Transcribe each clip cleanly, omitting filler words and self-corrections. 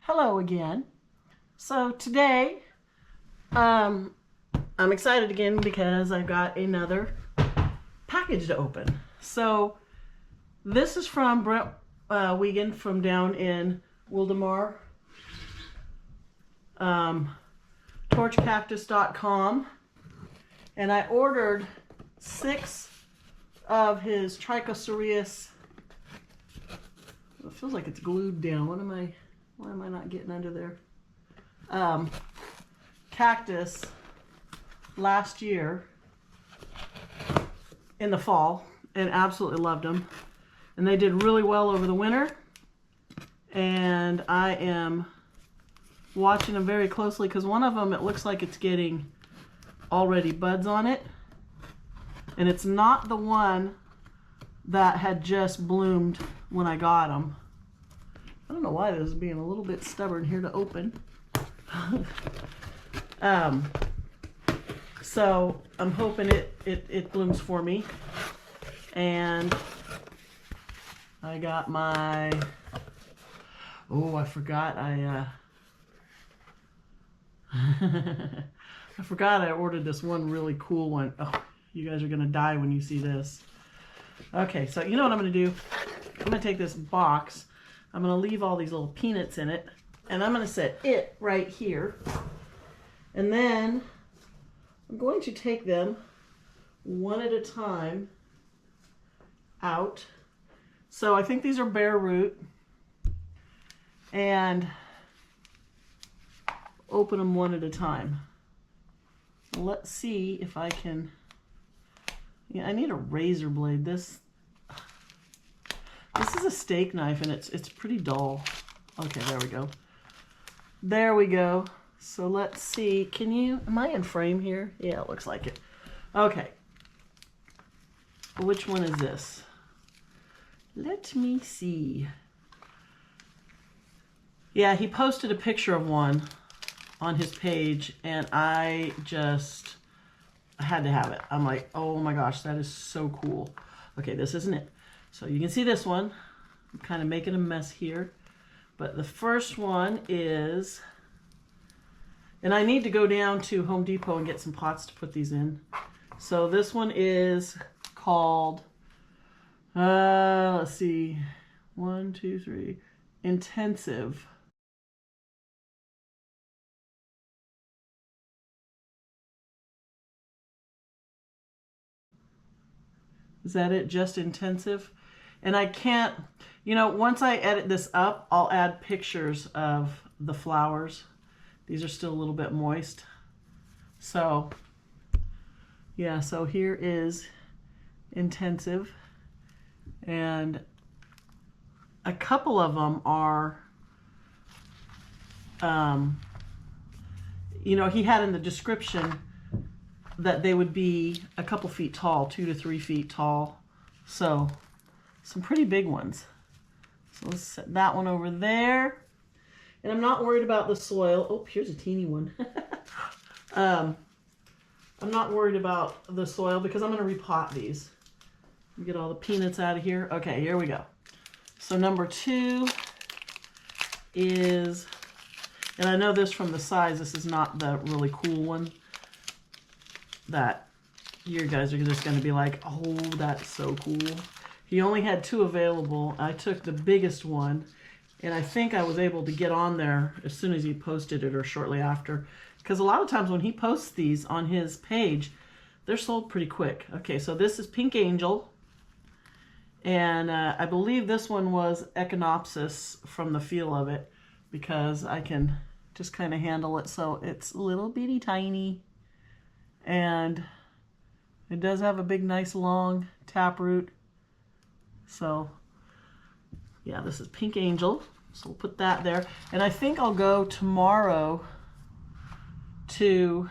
Hello again. So today, I'm excited again because I've got another package to open. So this is from Brent Wiegand from down in Wildemar, torchcactus.com, and I ordered 6 of his Trichocereus. It feels like it's glued down. Why am I not getting under there? Cactus last year in the fall, and absolutely loved them. And they did really well over the winter. And I am watching them very closely because one of them, it looks like it's getting already buds on it. And it's not the one that had just bloomed when I got them. I don't know why this is being a little bit stubborn here to open. So I'm hoping it blooms for me. And I got my, I forgot I forgot I ordered this one really cool one. Oh, you guys are gonna die when you see this. Okay, so you know what I'm gonna do? I'm gonna take this box, I'm gonna leave all these little peanuts in it, and I'm gonna set it right here. And then I'm going to take them one at a time out. So I think these are bare root, and open them one at a time. Let's see if I can, I need a razor blade. This is a steak knife, and it's pretty dull. Okay, there we go. There we go. So let's see, am I in frame here? Yeah, it looks like it. Okay. Which one is this? Let me see. Yeah, he posted a picture of one on his page, and I had to have it. I'm like, oh my gosh, that is so cool. Okay, this isn't it. So you can see this one. I'm kind of making a mess here. But the first one is, and I need to go down to Home Depot and get some pots to put these in. So this one is called, let's see, 1, 2, 3, Intensive. Is that it? Just Intensive? And I can't, once I edit this up, I'll add pictures of the flowers. These are still a little bit moist. So, yeah, so here is Intensive. And a couple of them are, he had in the description that they would be a couple feet tall, 2 to 3 feet tall. So some pretty big ones. So let's set that one over there. And I'm not worried about the soil. Oh, here's a teeny one. I'm not worried about the soil because I'm going to repot these. Get all the peanuts out of here. Okay, here we go. So number 2 is, and I know this from the size, this is not the really cool one that you guys are just going to be like, oh, that's so cool. He only had 2 available. I took the biggest one, and I think I was able to get on there as soon as he posted it or shortly after, because a lot of times when he posts these on his page, they're sold pretty quick. Okay, so this is Pink Angel, and I believe this one was Echinopsis from the feel of it, because I can just kind of handle it. So it's little bitty tiny, and it does have a big nice long taproot. So yeah, this is Pink Angel, so we'll put that there. And I think I'll go tomorrow to, you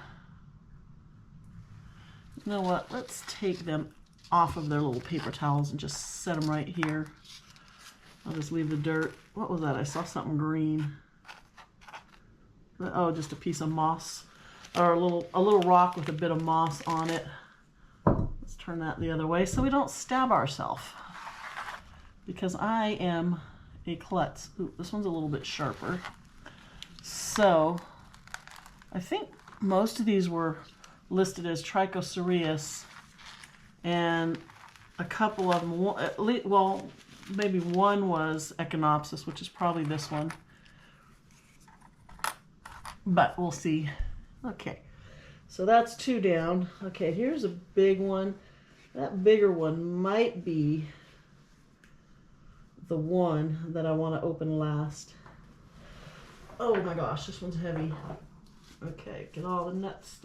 know what, let's take them off of their little paper towels and just set them right here. I'll just leave the dirt. What was that? I saw something green. Oh, just a piece of moss, or a little rock with a bit of moss on it. Let's turn that the other way so we don't stab ourselves, because I am a klutz. Ooh, this one's a little bit sharper. So I think most of these were listed as Trichocereus, and a couple of them, at least, well, maybe one was Echinopsis, which is probably this one. But we'll see. Okay, so that's 2 down. Okay, here's a big one. That bigger one might be the one that I want to open last. Oh my gosh, this one's heavy. Okay, get all the nuts,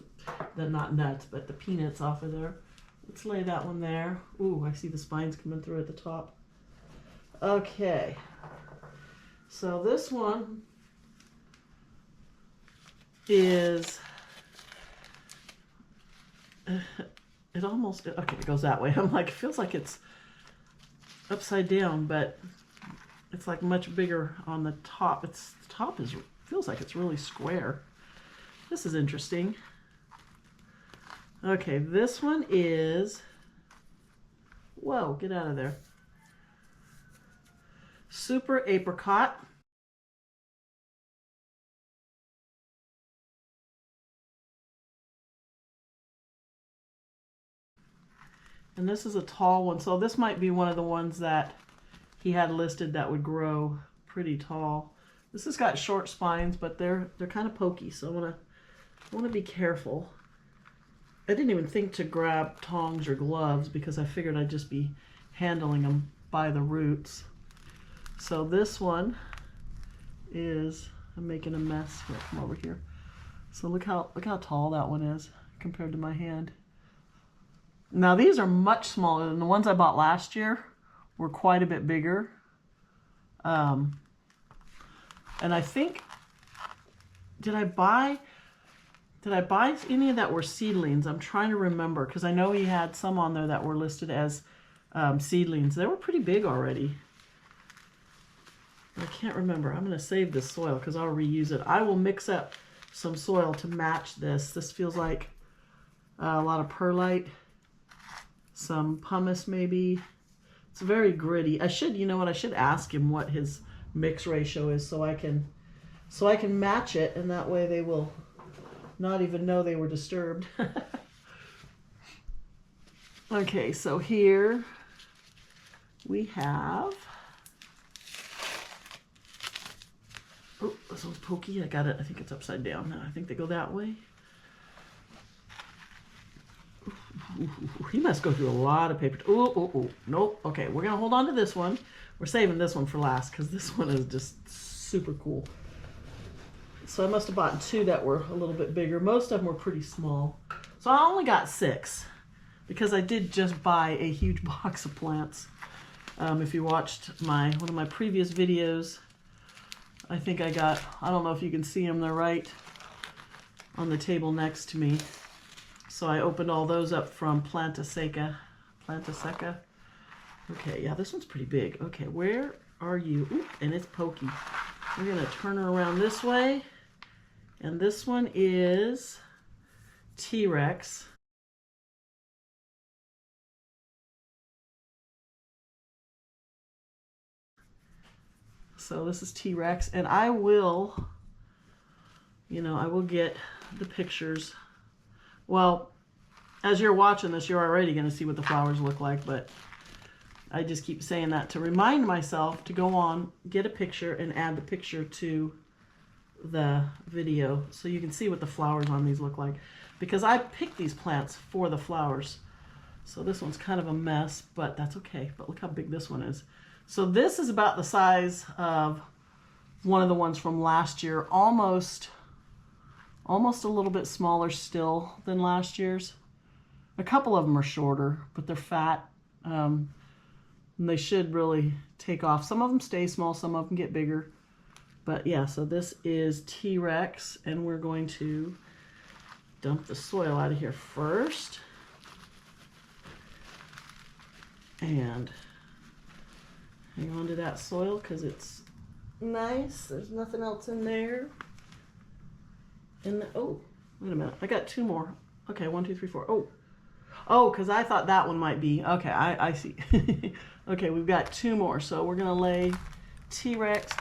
not nuts, but the peanuts off of there. Let's lay that one there. Ooh, I see the spines coming through at the top. Okay, so this one is, it almost, okay, it goes that way. I'm like, it feels like it's upside down, but it's like much bigger on the top. The top feels like it's really square. This is interesting. Okay, this one is, whoa, get out of there. Super Apricot. And this is a tall one, so this might be one of the ones that he had listed that would grow pretty tall. This has got short spines, but they're kind of pokey, so I want to be careful. I didn't even think to grab tongs or gloves because I figured I'd just be handling them by the roots. So this one is, I'm making a mess. Here, come over here. So look how tall that one is compared to my hand. Now these are much smaller than the ones I bought last year. Were quite a bit bigger. And I think, did I buy any that were seedlings? I'm trying to remember because I know he had some on there that were listed as seedlings. They were pretty big already. I can't remember. I'm going to save this soil because I'll reuse it. I will mix up some soil to match this. This feels like a lot of perlite. Some pumice maybe. It's very gritty. I should, you know what, I should ask him what his mix ratio is so I can match it, and that way they will not even know they were disturbed. Okay, so here we have, oh, this one's pokey. I got it. I think it's upside down now. I think they go that way. He must go through a lot of paper. Oh, nope. Okay, we're gonna hold on to this one. We're saving this one for last because this one is just super cool. So I must have bought 2 that were a little bit bigger. Most of them were pretty small. So I only got 6 because I did just buy a huge box of plants. If you watched one of my previous videos, I think I got, I don't know if you can see them, they're right on the table next to me. So I opened all those up from Planta Seca. Okay, yeah, this one's pretty big. Okay, where are you? Ooh, and it's pokey. We're gonna turn her around this way. And this one is T-Rex. So this is T-Rex, and I will, I will get the pictures. Well, as you're watching this, you're already going to see what the flowers look like, but I just keep saying that to remind myself to go on, get a picture, and add the picture to the video so you can see what the flowers on these look like. Because I picked these plants for the flowers. So this one's kind of a mess, but that's okay. But look how big this one is. So this is about the size of one of the ones from last year, almost a little bit smaller still than last year's. A couple of them are shorter, but they're fat. And they should really take off. Some of them stay small, some of them get bigger. But yeah, so this is T-Rex, and we're going to dump the soil out of here first. And hang on to that soil because it's nice. There's nothing else in there. And oh, wait a minute. I got 2 more. Okay, 1, 2, 3, 4. Oh, because I thought that one might be. Okay, I see. Okay, we've got 2 more. So we're going to lay T-Rex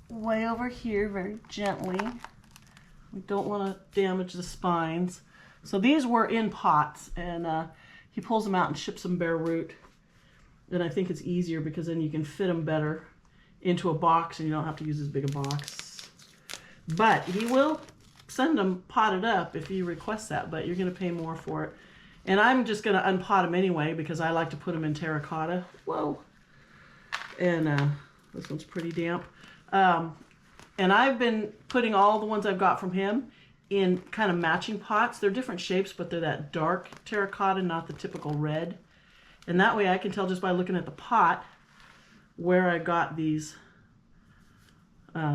way over here very gently. We don't want to damage the spines. So these were in pots, and he pulls them out and ships them bare root. And I think it's easier because then you can fit them better into a box and you don't have to use as big a box. But he will send them potted up if you request that, but you're going to pay more for it. And I'm just going to unpot them anyway because I like to put them in terracotta. Whoa. And this one's pretty damp. And I've been putting all the ones I've got from him in kind of matching pots. They're different shapes, but they're that dark terracotta, not the typical red. And that way I can tell just by looking at the pot where I got these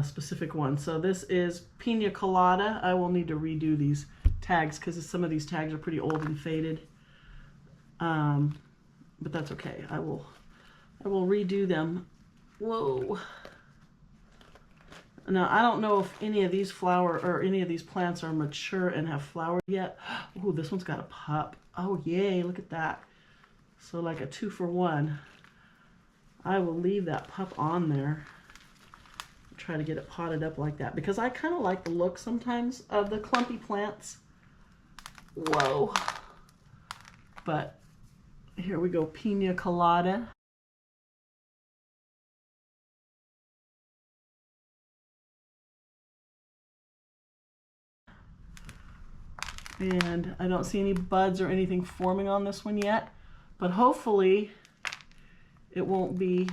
specific ones. So this is Pina Colada. I will need to redo these tags because some of these tags are pretty old and faded. But that's okay. I will redo them. Whoa. Now, I don't know if any of these plants are mature and have flowered yet. Ooh, this one's got a pup. Oh, yay, look at that. So like a 2-for-1. I will leave that pup on there. Try to get it potted up like that because I kind of like the look sometimes of the clumpy plants. Whoa. But here we go, Pina Colada. And I don't see any buds or anything forming on this one yet, but hopefully it won't be,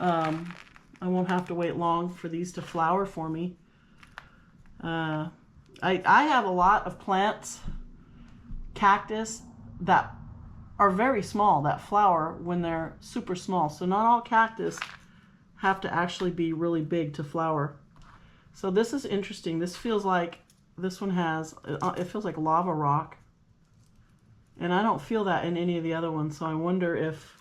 I won't have to wait long for these to flower for me. I have a lot of plants, cactus, that are very small, that flower when they're super small. So not all cactus have to actually be really big to flower. So this is interesting. This feels like, this one has, it feels like lava rock. And I don't feel that in any of the other ones. So I wonder if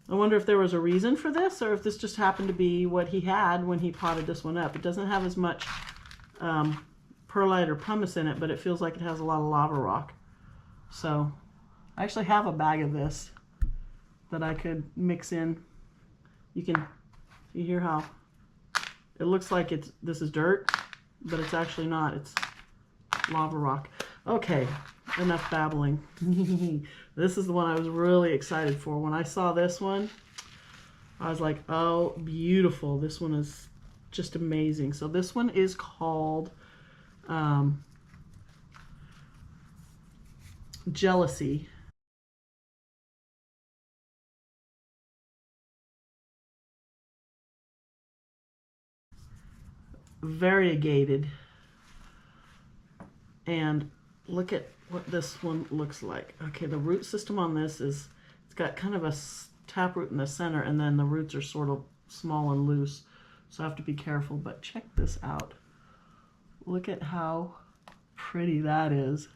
there was a reason for this, or if this just happened to be what he had when he potted this one up. It doesn't have as much perlite or pumice in it, but it feels like it has a lot of lava rock. So I actually have a bag of this that I could mix in. You hear how it looks like this is dirt, but it's actually not. It's lava rock. Okay, enough babbling. This is the one I was really excited for. When I saw this one, I was like, oh, beautiful. This one is just amazing. So this one is called Jealousy. Variegated. And look at what this one looks like. Okay, the root system on this is, it's got kind of a taproot in the center, and then the roots are sort of small and loose. So I have to be careful, but check this out. Look at how pretty that is.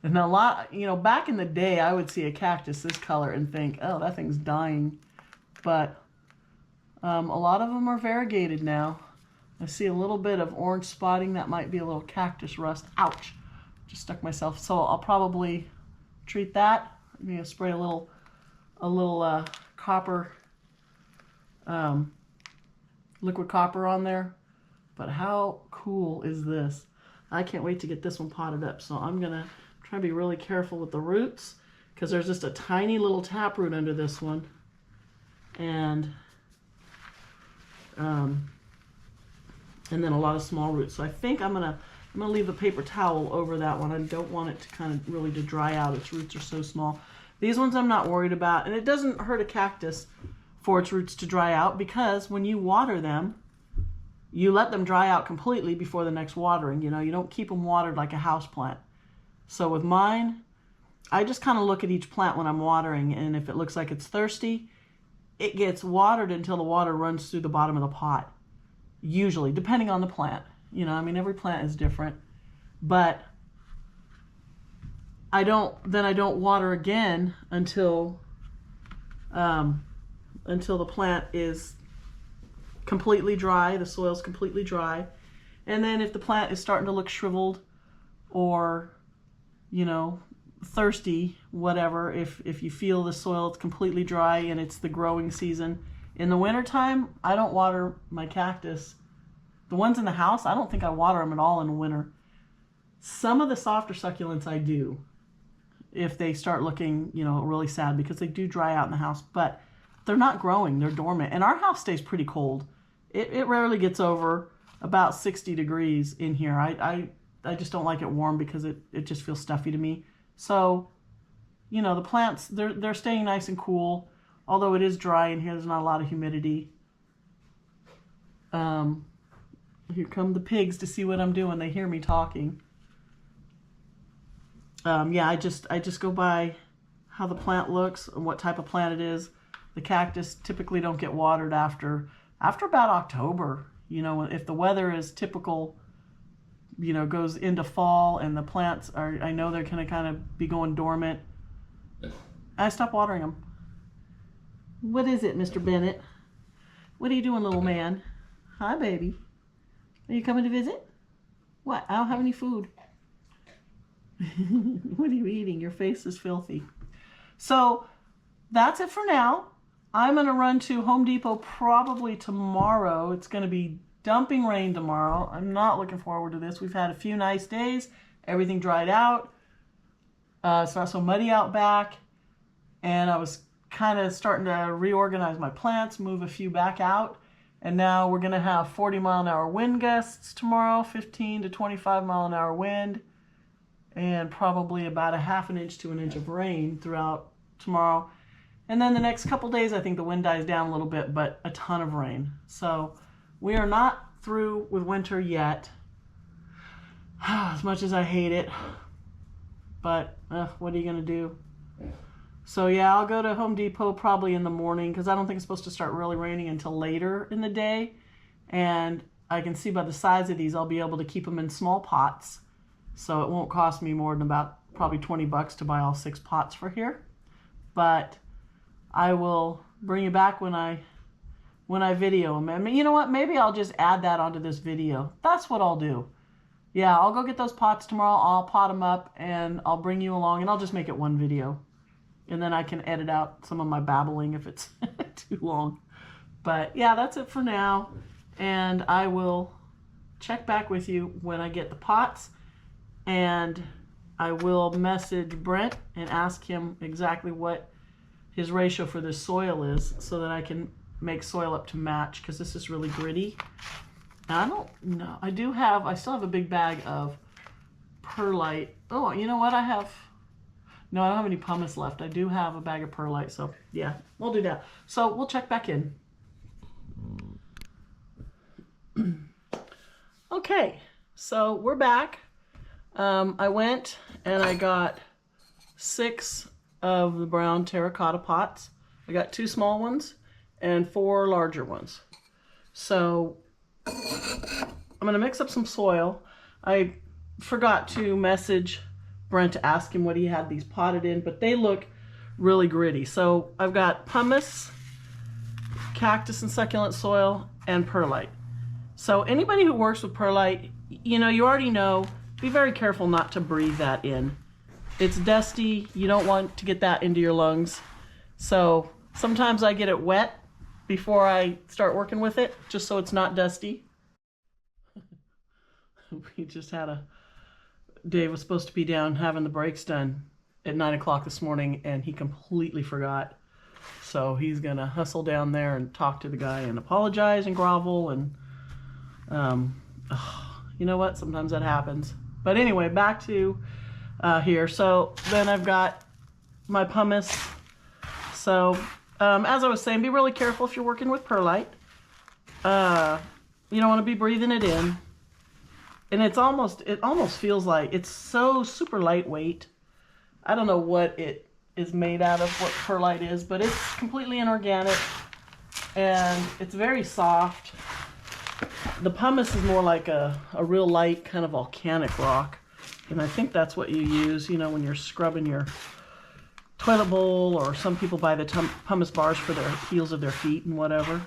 And a lot, you know, back in the day, I would see a cactus this color and think, oh, that thing's dying. But a lot of them are variegated now. I see a little bit of orange spotting. That might be a little cactus rust. Ouch! Just stuck myself. So I'll probably treat that. I'm gonna spray a little copper, liquid copper on there. But how cool is this? I can't wait to get this one potted up. So I'm gonna try to be really careful with the roots because there's just a tiny little taproot under this one, and then a lot of small roots. So I think I'm gonna leave a paper towel over that one. I don't want it to kind of really to dry out. Its roots are so small. These ones I'm not worried about, and it doesn't hurt a cactus for its roots to dry out because when you water them, you let them dry out completely before the next watering. You know, you don't keep them watered like a house plant. So with mine, I just kind of look at each plant when I'm watering, and if it looks like it's thirsty, it gets watered until the water runs through the bottom of the pot. Usually, depending on the plant. You know, I mean, every plant is different. But I don't water again until the plant is completely dry, the soil's completely dry. And then if the plant is starting to look shriveled or, you know, thirsty, whatever, if you feel the soil is completely dry and it's the growing season, In the wintertime, I don't water my cactus. The ones in the house, I don't think I water them at all in the winter. Some of the softer succulents I do if they start looking, you know, really sad, because they do dry out in the house, but they're not growing, they're dormant. And our house stays pretty cold. It rarely gets over about 60 degrees in here. I just don't like it warm because it just feels stuffy to me. So, you know, the plants, they're staying nice and cool. Although it is dry in here, there's not a lot of humidity. Here come the pigs to see what I'm doing. They hear me talking. Yeah, I just go by how the plant looks and what type of plant it is. The cactus typically don't get watered after about October. You know, if the weather is typical, you know, goes into fall and the plants are, I know they're gonna kind of be going dormant, I stop watering them. What is it, Mr. Bennett? What are you doing, little man? Hi, baby. Are you coming to visit? What? I don't have any food. What are you eating? Your face is filthy. So that's it for now. I'm going to run to Home Depot probably tomorrow. It's going to be dumping rain tomorrow. I'm not looking forward to this. We've had a few nice days. Everything dried out. It's not so muddy out back. And I was kind of starting to reorganize my plants, move a few back out. And now we're going to have 40-mile-an-hour wind gusts tomorrow, 15 to 25-mile-an-hour wind, and probably about a ½ inch to 1 inch of rain throughout tomorrow. And then the next couple days, I think the wind dies down a little bit, but a ton of rain. So we are not through with winter yet, as much as I hate it. But what are you going to do? So yeah, I'll go to Home Depot probably in the morning, because I don't think it's supposed to start really raining until later in the day. And I can see by the size of these, I'll be able to keep them in small pots. So it won't cost me more than about probably 20 bucks to buy all 6 pots for here. But I will bring you back when I video them. I mean, you know what? Maybe I'll just add that onto this video. That's what I'll do. Yeah, I'll go get those pots tomorrow. I'll pot them up and I'll bring you along, and I'll just make it one video. And then I can edit out some of my babbling if it's too long. But yeah, that's it for now. And I will check back with you when I get the pots. And I will message Brent and ask him exactly what his ratio for this soil is, so that I can make soil up to match, because this is really gritty. And I don't know. I still have a big bag of perlite. Oh, you know what? No, I don't have any pumice left. I do have a bag of perlite, so yeah, we'll do that. So we'll check back in. Okay, so we're back. I went and I got 6 of the brown terracotta pots. I got 2 small ones and 4 larger ones. So I'm going to mix up some soil. I forgot to message Brent to ask him what he had these potted in, but they look really gritty. So I've got pumice, cactus and succulent soil, and perlite. So anybody who works with perlite, you know, you already know, be very careful not to breathe that in. It's dusty. You don't want to get that into your lungs. So sometimes I get it wet before I start working with it, just so it's not dusty. We just had Dave was supposed to be down having the brakes done at 9 o'clock this morning, and he completely forgot. So he's gonna hustle down there and talk to the guy and apologize and grovel, and you know what? Sometimes that happens. But anyway, back to here. So then I've got my pumice. So as I was saying, be really careful if you're working with perlite. You don't want to be breathing it in. And it almost feels like it's so super lightweight. I don't know what it is made out of, what perlite is, but it's completely inorganic and it's very soft. The pumice is more like a real light kind of volcanic rock. And I think that's what you use, you know, when you're scrubbing your toilet bowl, or some people buy the pumice bars for their heels of their feet and whatever.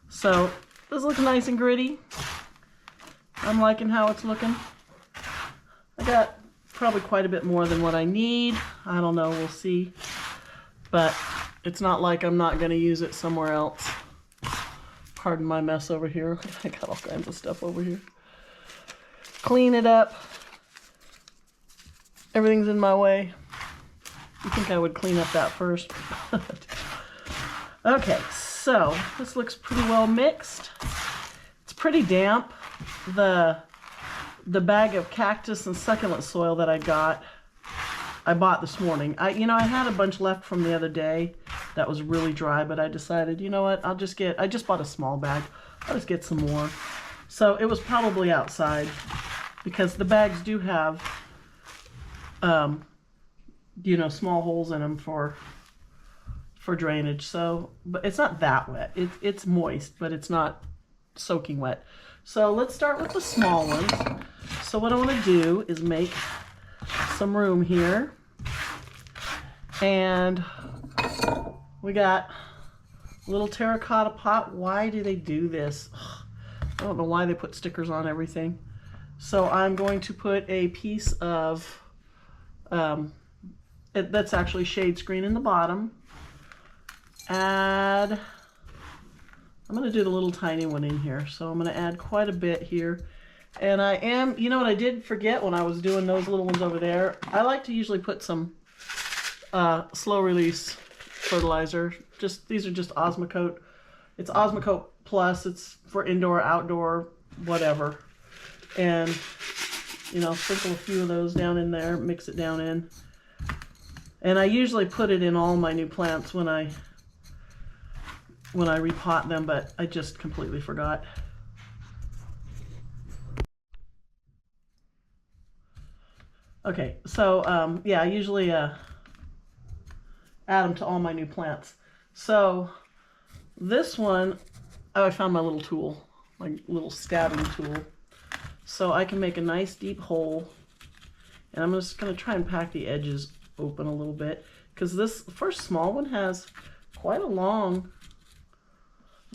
So this looks nice and gritty. I'm liking how it's looking. I got probably quite a bit more than what I need. I don't know, we'll see. But It's not like I'm not going to use it somewhere else. Pardon my mess over here. I got all kinds of stuff over here. Clean it up. Everything's in my way. You think I would clean up that first? Okay, so this looks pretty well mixed. It's pretty damp. The bag of cactus and succulent soil that I bought this morning. I had a bunch left from the other day that was really dry, but I decided, you know what, I just bought a small bag. I'll just get some more. So it was probably outside because the bags do have, small holes in them for drainage. So, but it's not that wet. It's moist, but it's not soaking wet. So let's start with the small ones. So what I want to do is make some room here, and we got a little terracotta pot. Why do they do this? I don't know why they put stickers on everything. So I'm going to put a piece of that's actually shade screen in the bottom. I'm going to do the little tiny one in here, so I'm going to add quite a bit here. And you know what I did forget when I was doing those little ones over there? I like to usually put some slow release fertilizer. These are just Osmocote. It's Osmocote Plus. It's for indoor, outdoor, whatever. And, sprinkle a few of those down in there, mix it down in. And I usually put it in all my new plants when I repot them, but I just completely forgot. Okay, so I usually add them to all my new plants. So this one, I found my little tool, my little stabbing tool. So I can make a nice deep hole, and I'm just going to try and pack the edges open a little bit, because this first small one has quite a long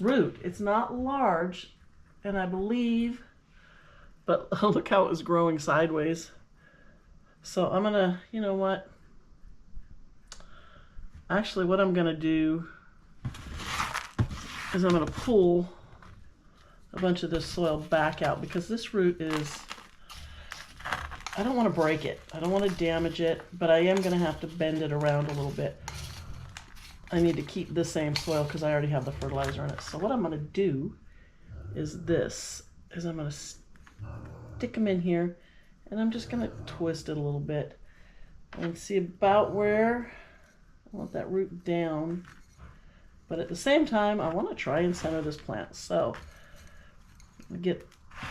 root. It's not large, and I believe, but look how it was growing sideways. So I'm gonna, you know what? Actually, what I'm gonna do is I'm gonna pull a bunch of this soil back out, because this root is, I don't want to break it. I don't want to damage it, but I am gonna have to bend it around a little bit. I need to keep the same soil because I already have the fertilizer in it. So what I'm gonna do is I'm gonna stick them in here, and I'm just gonna twist it a little bit and see about where I want that root down. But at the same time, I want to try and center this plant. So I get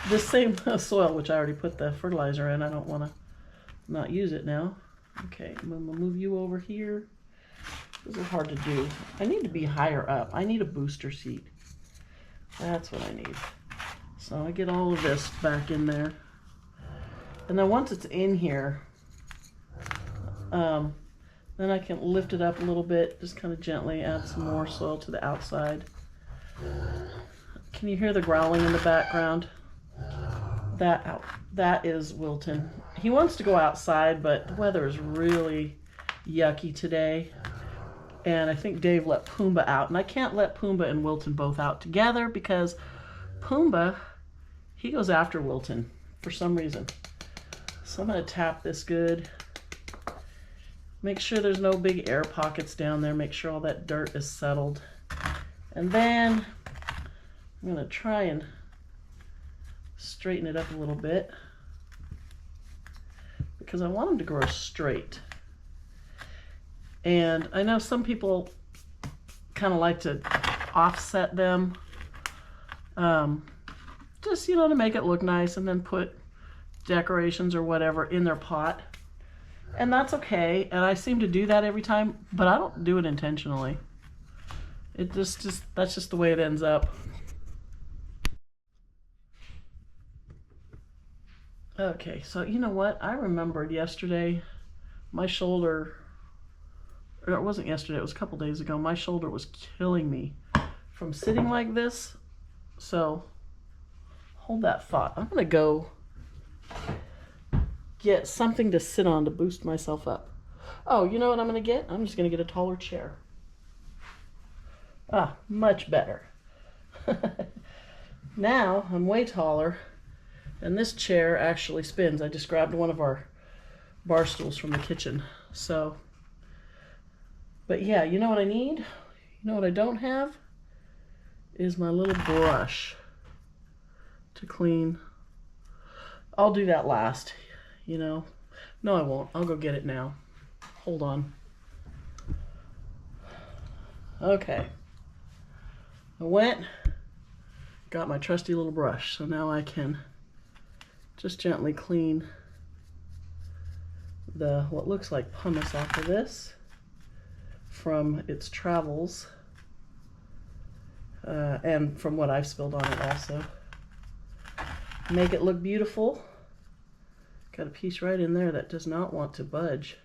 this same soil, which I already put the fertilizer in. I don't want to not use it now. Okay, I'm gonna move you over here. This is hard to do. I need to be higher up. I need a booster seat. That's what I need. So I get all of this back in there. And then once it's in here, then I can lift it up a little bit, just kind of gently add some more soil to the outside. Can you hear the growling in the background? That is Wilton. He wants to go outside, but the weather is really yucky today. And I think Dave let Pumbaa out. And I can't let Pumbaa and Wilton both out together, because Pumbaa, he goes after Wilton for some reason. So I'm going to tap this good. Make sure there's no big air pockets down there. Make sure all that dirt is settled. And then I'm going to try and straighten it up a little bit, because I want them to grow straight. And I know some people kind of like to offset them, just, to make it look nice, and then put decorations or whatever in their pot. And that's okay. And I seem to do that every time, but I don't do it intentionally. It that's just the way it ends up. Okay, so you know what? I remembered yesterday, my shoulder, or it wasn't yesterday, it was a couple days ago, my shoulder was killing me from sitting like this. So hold that thought. I'm gonna go get something to sit on to boost myself up. Oh, you know what I'm gonna get? I'm just gonna get a taller chair. Ah, much better. Now I'm way taller, and this chair actually spins. I just grabbed one of our bar stools from the kitchen. So, but yeah, you know what I need? You know what I don't have? Is my little brush to clean. I'll do that last, you know. No, I won't. I'll go get it now. Hold on. Okay. I went, got my trusty little brush, so now I can just gently clean the what looks like pumice off of this from its travels, and from what I've spilled on it also. Make it look beautiful. Got a piece right in there that does not want to budge.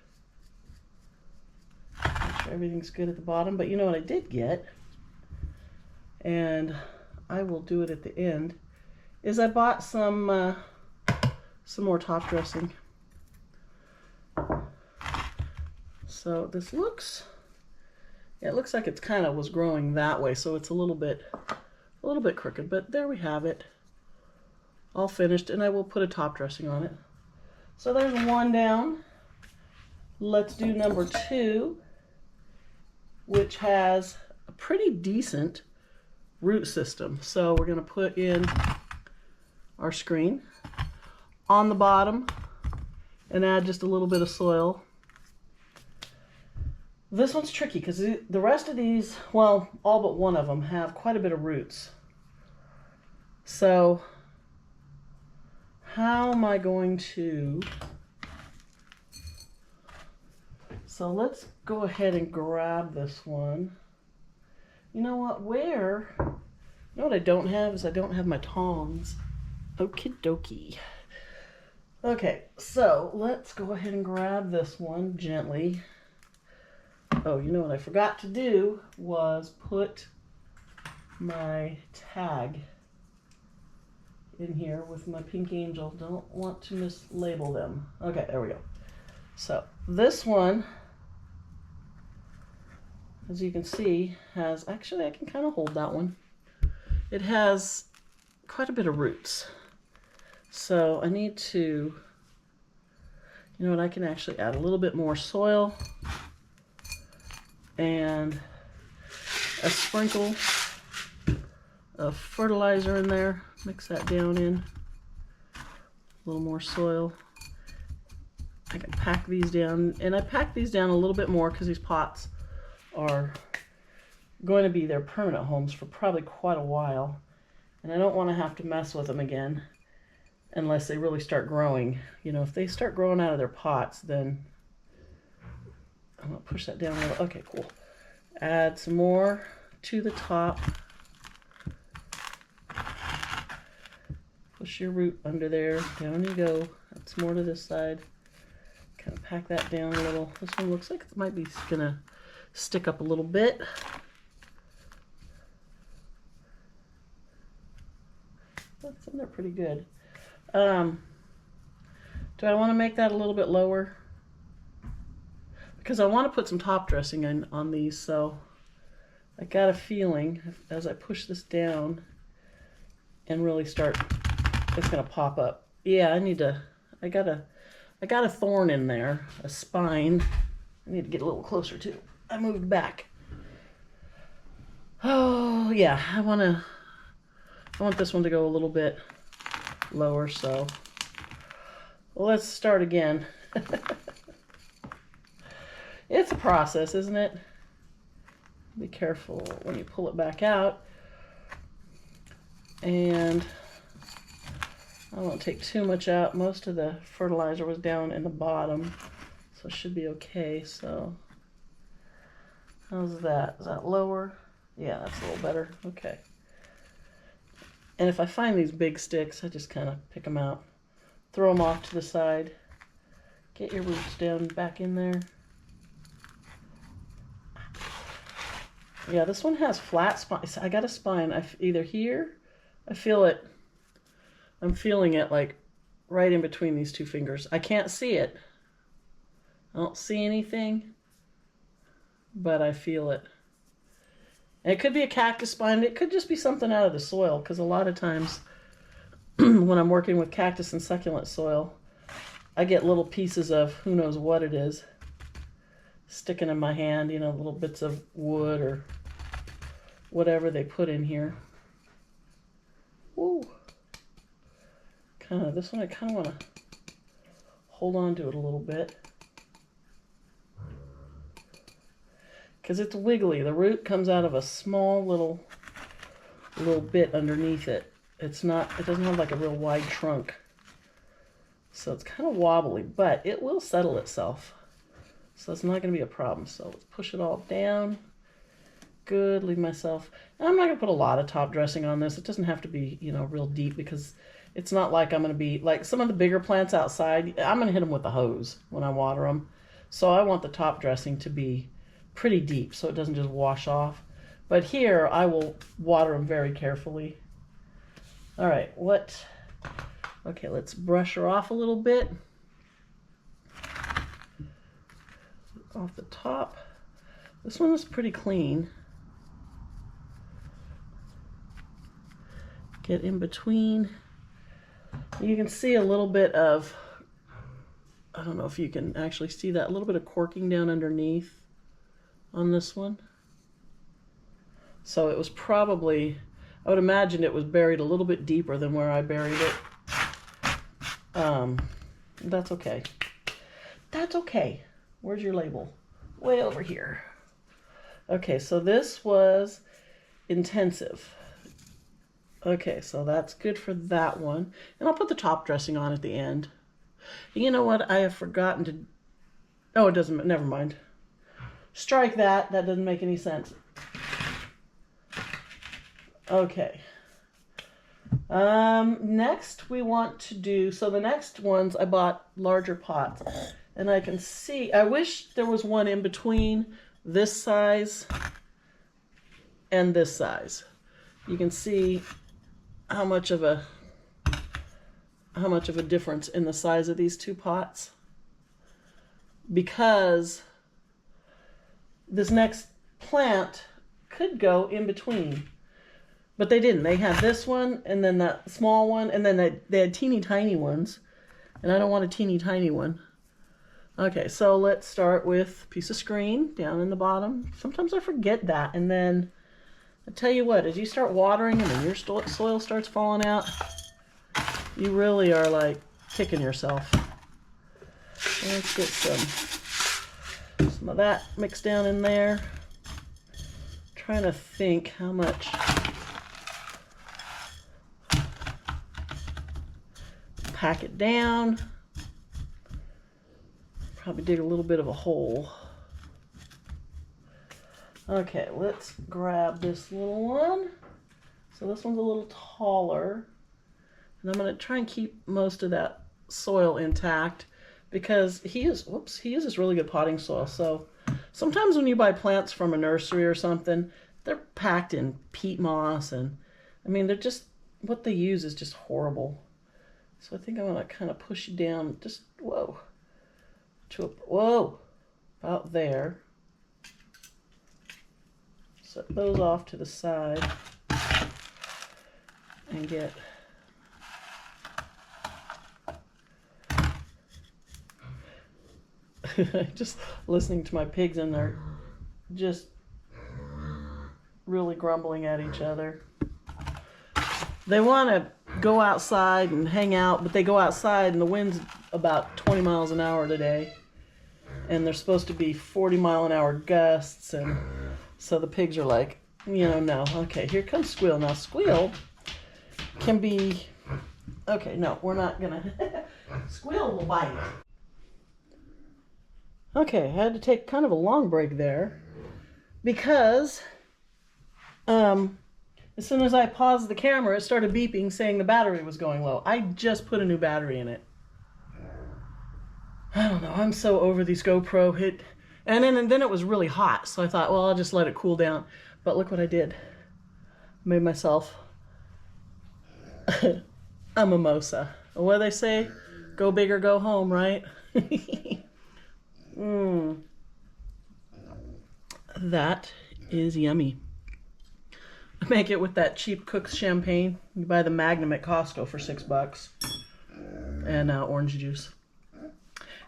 Make sure everything's good at the bottom, but you know what I did get, and I will do it at the end, is I bought some more top dressing. So this looks, yeah, it looks like it's kind of was growing that way, so it's a little bit crooked, but there we have it, all finished, and I will put a top dressing on it. So there's one down. Let's do number 2, which has a pretty decent root system. So we're going to put in our screen on the bottom and add just a little bit of soil. This one's tricky because the rest of these, well, all but one of them have quite a bit of roots. So how am I going to... So let's go ahead and grab this one. You know what, you know what I don't have is I don't have my tongs. Okie dokie. Okay, so let's go ahead and grab this one gently. Oh, you know what I forgot to do was put my tag in here with my pink angel. Don't want to mislabel them. Okay, there we go. So this one, as you can see, has, actually I can kind of hold that one. It has quite a bit of roots. So I need to, you know what, I can actually add a little bit more soil and a sprinkle of fertilizer in there. Mix that down in. A little more soil. I can pack these down, and I pack these down a little bit more because these pots are going to be their permanent homes for probably quite a while, and I don't want to have to mess with them again unless they really start growing. You know, if they start growing out of their pots, then I'm going to push that down a little. Okay, cool. Add some more to the top. Push your root under there. Down you go. Add some more to this side. Kind of pack that down a little. This one looks like it might be going to stick up a little bit. That's in there pretty good. Do I want to make that a little bit lower? Because I want to put some top dressing in on these, so I got a feeling as I push this down and really start, it's going to pop up. Yeah, I got a thorn in there, a spine. I need to get a little closer too. I moved back. Oh yeah, I want this one to go a little bit lower, so let's start again. It's a process, isn't it? Be careful when you pull it back out. And I won't take too much out. Most of the fertilizer was down in the bottom, so it should be okay. So how's that? Is that lower? Yeah, that's a little better. Okay. And if I find these big sticks, I just kind of pick them out, throw them off to the side, get your roots down back in there. Yeah, this one has flat spines. I got a spine. Either here, I feel it. I'm feeling it like right in between these two fingers. I can't see it. I don't see anything, but I feel it. And it could be a cactus spine. It could just be something out of the soil, because a lot of times when I'm working with cactus and succulent soil, I get little pieces of who knows what it is sticking in my hand, you know, little bits of wood or whatever they put in here. Ooh. Kind of, this one I kind of want to hold on to it a little bit, because it's wiggly. The root comes out of a small little bit underneath it. It doesn't have like a real wide trunk. So it's kind of wobbly, but it will settle itself. So it's not going to be a problem. So let's push it all down. Good, leave myself. And I'm not going to put a lot of top dressing on this. It doesn't have to be, you know, real deep, because it's not like I'm going to be, like some of the bigger plants outside, I'm going to hit them with a hose when I water them. So I want the top dressing to be pretty deep so it doesn't just wash off. But here I will water them very carefully. All right, okay, let's brush her off a little bit. Off the top. This one is pretty clean. Get in between. You can see a little bit of, I don't know if you can actually see that, a little bit of corking down underneath on this one. So it was probably, I would imagine it was buried a little bit deeper than where I buried it. That's okay. That's okay. Where's your label? Way over here. Okay, so this was intensive. Okay, so that's good for that one. And I'll put the top dressing on at the end. You know what? I have forgotten to... Oh, it doesn't... Never mind. Strike that. That doesn't make any sense. Okay. Next we want to do... So the next ones, I bought larger pots. And I can see... I wish there was one in between this size and this size. You can see how much of a difference in the size of these two pots, because this next plant could go in between, but they didn't. They had this one and then that small one, and then they had teeny tiny ones, and I don't want a teeny tiny one. Okay, so let's start with a piece of screen down in the bottom. Sometimes I forget that, and then I tell you what, as you start watering and then your soil starts falling out, you really are like kicking yourself. So let's get some of that mixed down in there. Trying to think how much. Pack it down. Probably dig a little bit of a hole. Okay, let's grab this little one. So this one's a little taller. And I'm going to try and keep most of that soil intact, because he uses really good potting soil. So sometimes when you buy plants from a nursery or something, they're packed in peat moss, and I mean, they're just, what they use is just horrible. So I think I'm going to kind of push you down, just, whoa, about there. Set those off to the side and get just listening to my pigs, and they're just really grumbling at each other. They want to go outside and hang out, but they go outside and the wind's about 20 miles an hour today, and they're supposed to be 40-mile-an-hour gusts, and so the pigs are like, you know, no. Okay, here comes Squeal. Now Squeal can be, okay, no, we're not gonna, Squeal will bite. Okay, I had to take kind of a long break there, because as soon as I paused the camera, it started beeping saying the battery was going low. I just put a new battery in it. I don't know, I'm so over these GoPro. And then it was really hot, so I thought, well, I'll just let it cool down. But look what I did. Made myself a mimosa. What do they say? Go big or go home, right? That is yummy. make it with that cheap Cook's champagne. You buy the Magnum at Costco for $6. And orange juice.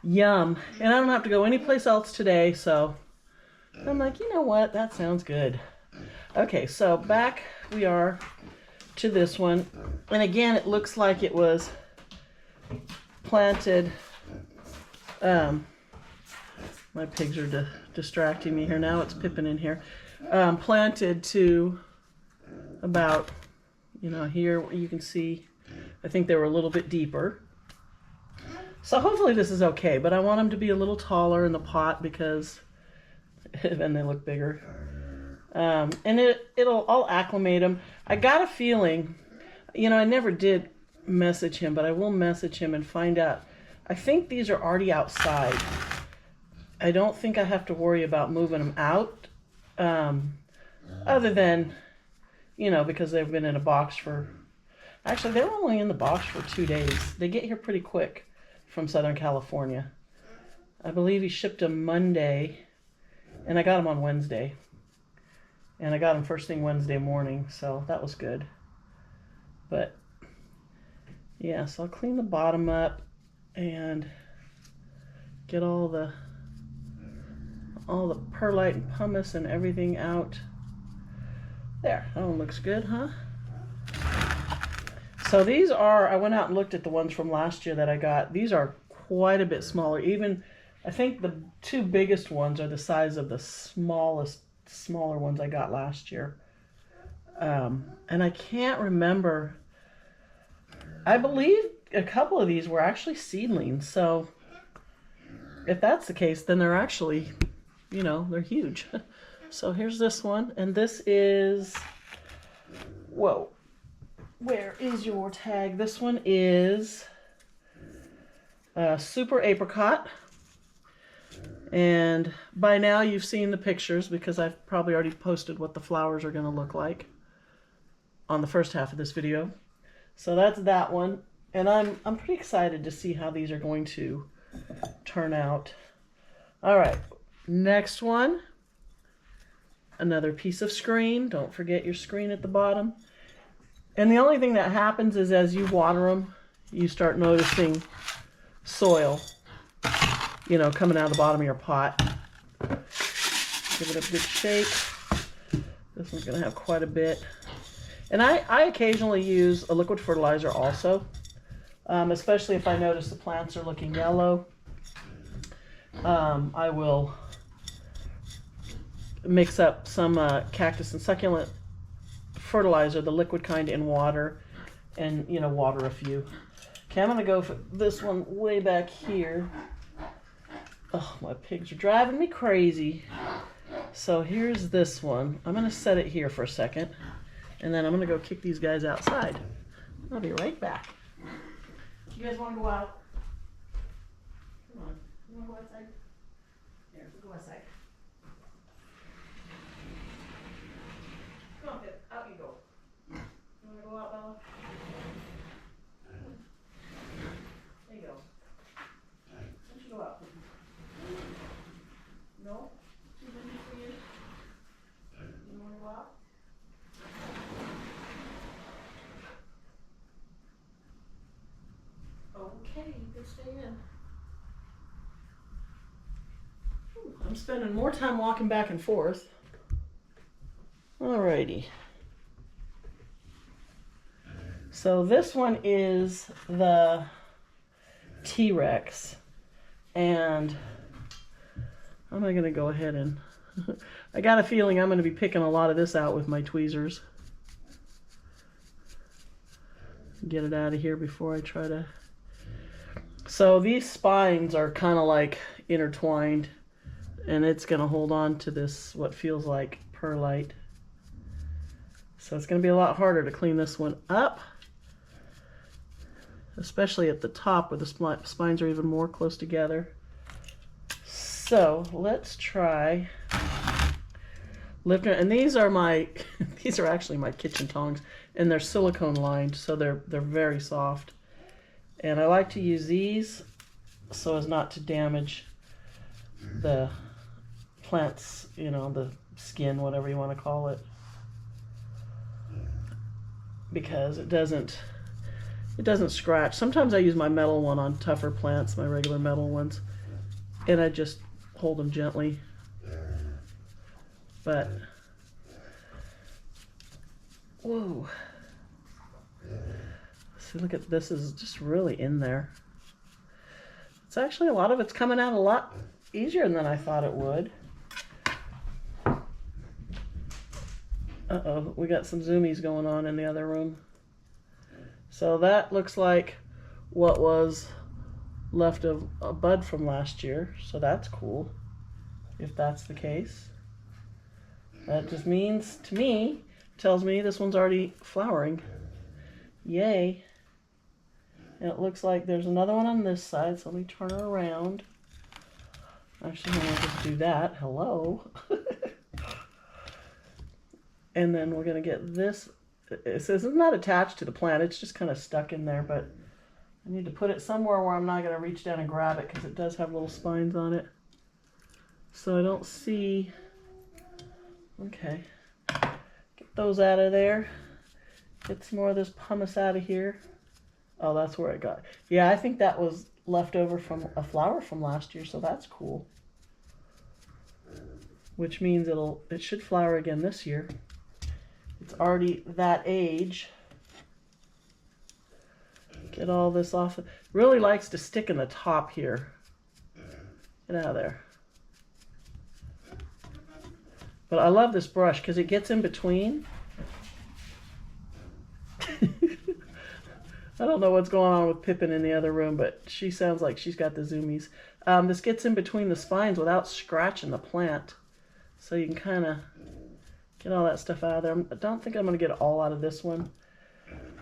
Yum. And I don't have to go anyplace else today, so I'm like, you know what? That sounds good. Okay, so back we are to this one. And again, it looks like it was planted. My pigs are distracting me here now. It's Pippin in here. Planted to about, you know, here you can see, I think they were a little bit deeper. So hopefully this is okay, but I want them to be a little taller in the pot because then they look bigger. And I'll acclimate them. I got a feeling, you know, I never did message him, but I will message him and find out. I think these are already outside. I don't think I have to worry about moving them out, other than, you know, because they've been in a box for, actually they were only in the box for 2 days. They get here pretty quick from Southern California. I believe he shipped them Monday, and I got them on Wednesday. And I got them first thing Wednesday morning, so that was good. But yeah, so I'll clean the bottom up and get all the perlite and pumice and everything out. There, that one looks good, huh? So these are, I went out and looked at the ones from last year that I got. These are quite a bit smaller. Even, I think the two biggest ones are the size of the smaller ones I got last year. And I can't remember, I believe a couple of these were actually seedlings. So if that's the case, then they're actually, you know, they're huge. So here's this one, and this is, whoa, where is your tag? This one is Super Apricot. And by now you've seen the pictures because I've probably already posted what the flowers are going to look like on the first half of this video. So that's that one. And I'm pretty excited to see how these are going to turn out. All right, next one. Another piece of screen. Don't forget your screen at the bottom. And the only thing that happens is as you water them, you start noticing soil, you know, coming out of the bottom of your pot. Give it a good shake. This one's going to have quite a bit. And I occasionally use a liquid fertilizer also, especially if I notice the plants are looking yellow. I will mix up some cactus and succulent fertilizer, the liquid kind, in water, and, you know, water a few. Okay, I'm going to go for this one way back here. Oh, my pigs are driving me crazy. So here's this one. I'm going to set it here for a second, and then I'm going to go kick these guys outside. I'll be right back. You guys want to go out? Come on. You want to go outside? Here, we'll go outside. Come on, Pip. Out you go. You want to go out, Bella? There you go. Why don't you go out? No? Too busy for you? You want to go out? Okay, you can stay in. I'm spending more time walking back and forth. Alrighty. So this one is the T-Rex, and I'm going to go ahead and I got a feeling I'm going to be picking a lot of this out with my tweezers. Get it out of here before I try to. So these spines are kind of like intertwined, and it's going to hold on to this, what feels like perlite. So it's going to be a lot harder to clean this one up, especially at the top where the spines are even more close together. So let's try lifting, and these are my, these are actually my kitchen tongs, and they're silicone lined, so they're very soft. And I like to use these so as not to damage the plant's, you know, the skin, whatever you want to call it. because it doesn't scratch. Sometimes I use my metal one on tougher plants, my regular metal ones, and I just hold them gently. But whoa. See, look at this, is just really in there. It's actually, a lot of it's coming out a lot easier than I thought it would. Uh-oh, we got some zoomies going on in the other room. So that looks like what was left of a bud from last year. So that's cool, if that's the case. That just means, to me, tells me this one's already flowering. Yay. And it looks like there's another one on this side, so let me turn her around. Actually, I'm going to just do that. Hello. And then we're going to get this. It says it's not attached to the plant. It's just kind of stuck in there, but I need to put it somewhere where I'm not going to reach down and grab it because it does have little spines on it. So I don't see. Okay. Get those out of there. Get some more of this pumice out of here. Oh, that's where I got. Yeah, I think that was left over from a flower from last year, so that's cool. Which means it should flower again this year. It's already that age. Get all this off. Really likes to stick in the top here. Get out of there. But I love this brush because it gets in between. I don't know what's going on with Pippin in the other room, but she sounds like she's got the zoomies. This gets in between the spines without scratching the plant. So you can kind of get all that stuff out of there. I don't think I'm going to get it all out of this one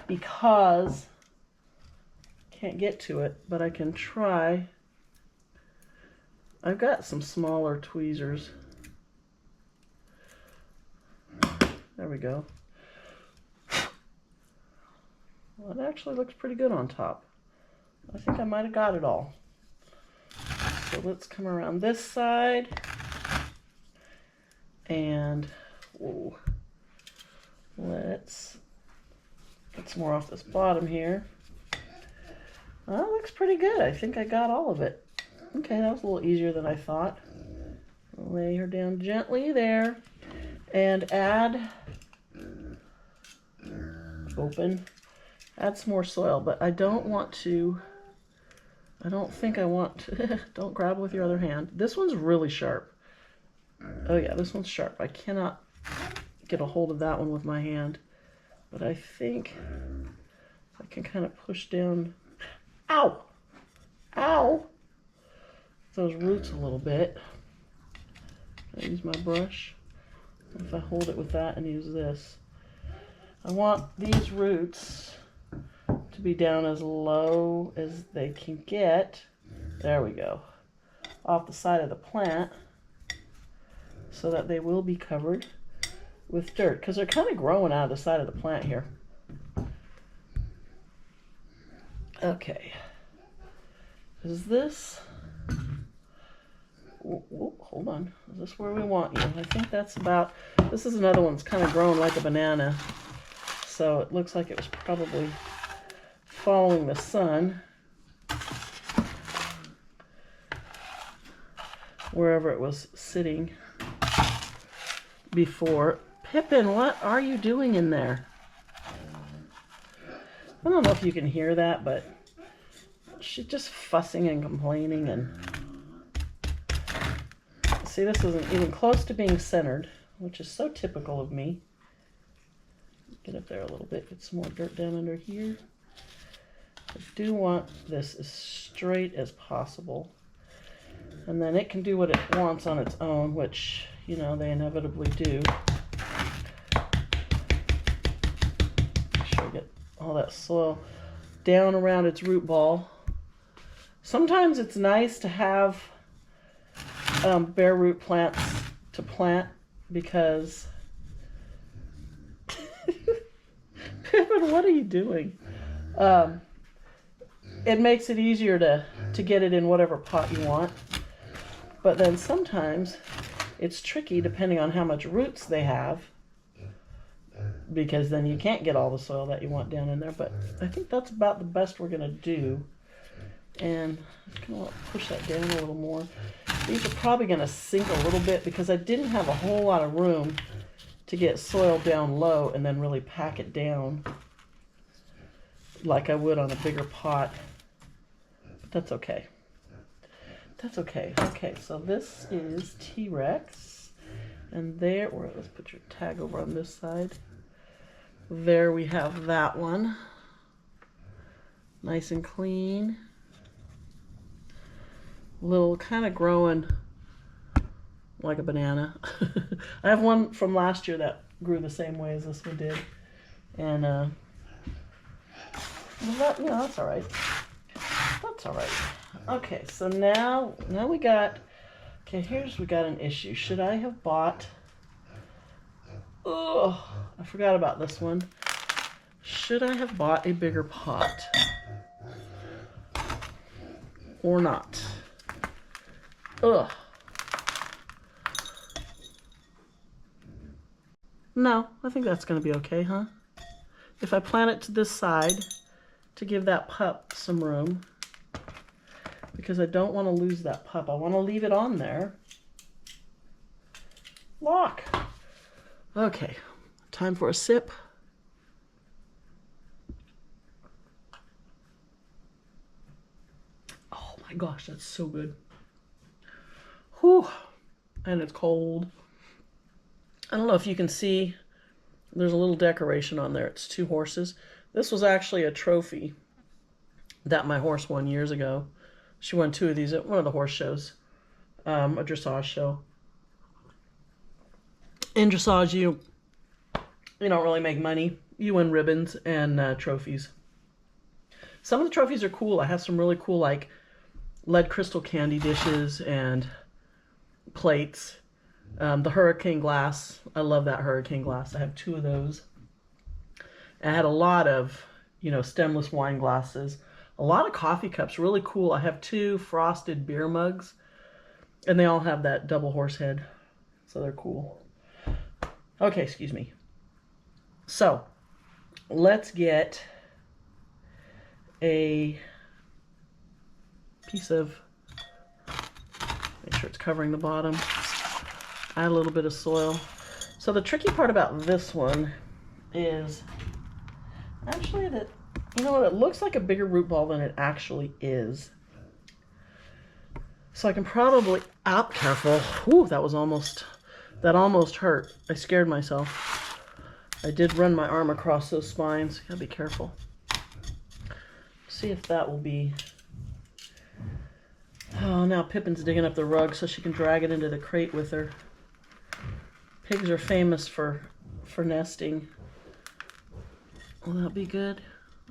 because I can't get to it, but I can try. I've got some smaller tweezers. There we go. Well, it actually looks pretty good on top. I think I might have got it all. So let's come around this side. And whoa, let's get some more off this bottom here. Well, that looks pretty good. I think I got all of it. Okay, that was a little easier than I thought. Lay her down gently there and add, open, add some more soil, but I don't want to, I don't think I want to, don't grab with your other hand. This one's really sharp. Oh yeah, this one's sharp. I cannot get a hold of that one with my hand, but I think I can kind of push down, ow, ow, those roots a little bit. I use my brush. If I hold it with that and use this, I want these roots to be down as low as they can get. There we go. Off the side of the plant, so that they will be covered with dirt, because they're kind of growing out of the side of the plant here. Okay. Is this, hold on, is this where we want you? I think that's about, this is another one that's kind of growing like a banana, so it looks like it was probably following the sun wherever it was sitting before. Pippin, what are you doing in there? I don't know if you can hear that, but she's just fussing and complaining. And see, this isn't even close to being centered, which is so typical of me. Get up there a little bit, get some more dirt down under here. I do want this as straight as possible. And then it can do what it wants on its own, which, you know, they inevitably do. Make sure I get all that soil down around its root ball. Sometimes it's nice to have bare root plants to plant because Pippin, what are you doing? It makes it easier to get it in whatever pot you want. But then sometimes it's tricky, depending on how much roots they have, because then you can't get all the soil that you want down in there. But I think that's about the best we're gonna do. And I'm gonna push that down a little more. These are probably gonna sink a little bit because I didn't have a whole lot of room to get soil down low and then really pack it down like I would on a bigger pot. But that's okay. That's okay. Okay, so this is T-Rex. And there, or let's put your tag over on this side. There we have that one. Nice and clean. Little kind of growing like a banana. I have one from last year that grew the same way as this one did. And that, you know, that's all right. That's all right. Okay, so now we got, okay, we got an issue. Should I have bought, oh, I forgot about this one. Should I have bought a bigger pot or not? Ugh. No, I think that's going to be okay, huh? If I plant it to this side to give that pup some room, because I don't want to lose that pup. I want to leave it on there. Lock. Okay, time for a sip. Oh my gosh, that's so good. Whew. And it's cold. I don't know if you can see, there's a little decoration on there. It's 2 horses. This was actually a trophy that my horse won years ago. She won 2 of these at one of the horse shows, a dressage show. In dressage, you don't really make money. You win ribbons and trophies. Some of the trophies are cool. I have some really cool, like, lead crystal candy dishes and plates. The hurricane glass. I love that hurricane glass. I have 2 of those. I had a lot of, stemless wine glasses. A lot of coffee cups. Really cool. I have 2 frosted beer mugs. And they all have that double horse head. So they're cool. Okay, excuse me. So, let's get a piece of, make sure it's covering the bottom. Add a little bit of soil. So the tricky part about this one is actually that, it looks like a bigger root ball than it actually is. So I can probably, careful. Ooh, that almost hurt. I scared myself. I did run my arm across those spines. Gotta be careful. See if that will be, oh, now Pippin's digging up the rug so she can drag it into the crate with her. Pigs are famous for nesting. Will that be good?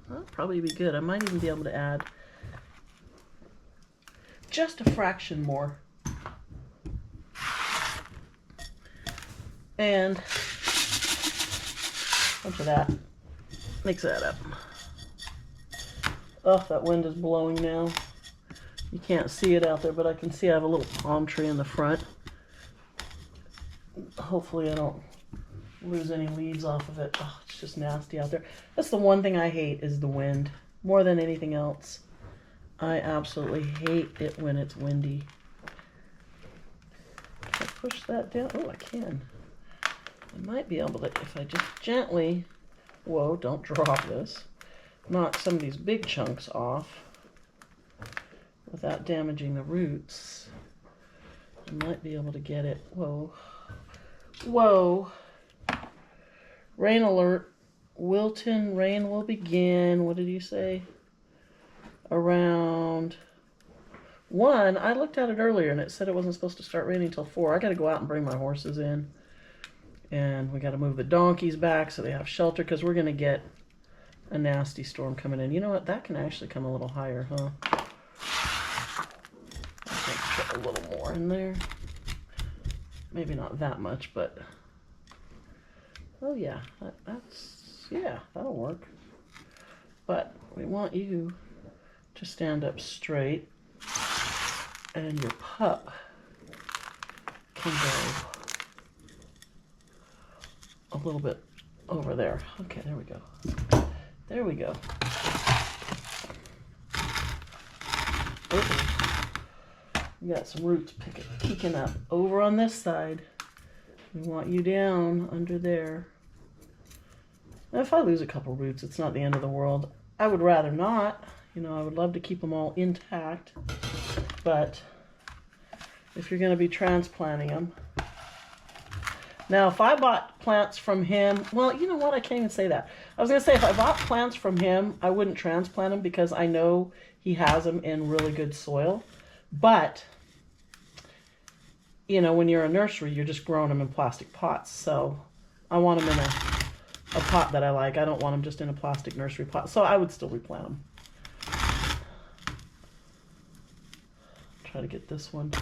That'll probably be good. I might even be able to add just a fraction more. And a bunch of that. Mix that up. Oh, that wind is blowing now. You can't see it out there, but I can see I have a little palm tree in the front. Hopefully I don't lose any leaves off of it. Oh, it's just nasty out there. That's the one thing I hate is the wind. More than anything else. I absolutely hate it when it's windy. Can I push that down? Oh, I can. I might be able to, if I just gently, whoa, don't drop this, knock some of these big chunks off without damaging the roots. I might be able to get it, whoa. Whoa. Rain alert. Wilton, rain will begin. What did you say? Around 1. I looked at it earlier and it said it wasn't supposed to start raining until 4. I got to go out and bring my horses in. And we got to move the donkeys back so they have shelter because we're going to get a nasty storm coming in. You know what? That can actually come a little higher, huh? I think put a little more in there. Maybe not that much, but oh yeah, that'll work. But we want you to stand up straight, and your pup can go a little bit over there. Okay, there we go. There we go. We got some roots peeking up. Over on this side, we want you down under there. Now, if I lose a couple roots, it's not the end of the world. I would rather not. You know, I would love to keep them all intact. But if you're going to be transplanting them. Now, if I bought plants from him, well, you know what? I can't even say that. I was going to say, if I bought plants from him, I wouldn't transplant them because I know he has them in really good soil. But, you know, when you're a nursery, you're just growing them in plastic pots. So I want them in a pot that I like. I don't want them just in a plastic nursery pot. So I would still replant them. Try to get this one.